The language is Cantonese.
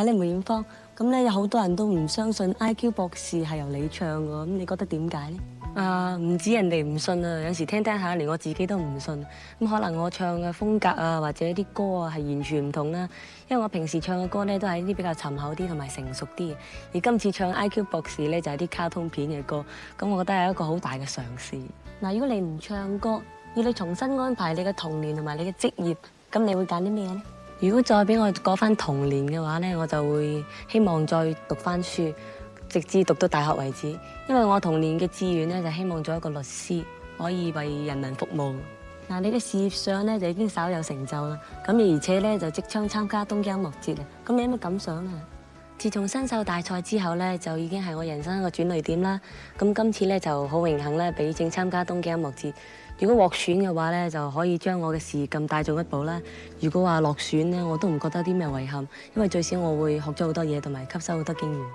你梅艷芳，咁咧有好多人都唔相信 IQ 博士係由你唱嘅，咁你覺得點解咧？唔止人哋唔信啊，有時聽聽下，連我自己都唔信。咁可能我唱嘅風格啊，或者啲歌啊，係完全唔同啦。因為我平時唱嘅歌咧，都係啲比較沉厚啲同埋成熟啲嘅。而今次唱 IQ 博士咧，就係啲卡通片嘅歌，咁我覺得係一個好大嘅嘗試。嗱，如果你唔唱歌，要你重新安排你嘅童年同埋你嘅職業，咁你會揀啲咩咧？如果再俾我過翻童年嘅話咧，我就會希望再讀翻書，直至讀到大學為止。因為我童年嘅志願咧就希望做一個律師，可以為人民服務。嗱，你嘅事業上咧就已經稍有成就啦，咁而且咧就即將參加東京音樂節啦。咁你有咩感想啊？自從新秀大賽之後咧，就已經係我人生一個轉捩點啦。咁今次咧就好榮幸咧，俾正參加東京音樂節。如果獲選嘅話咧，就可以將我嘅事業咁帶進一步啦。如果話落選咧，我都唔覺得有啲咩遺憾，因為最少我會學咗好多嘢，同埋吸收好多經驗。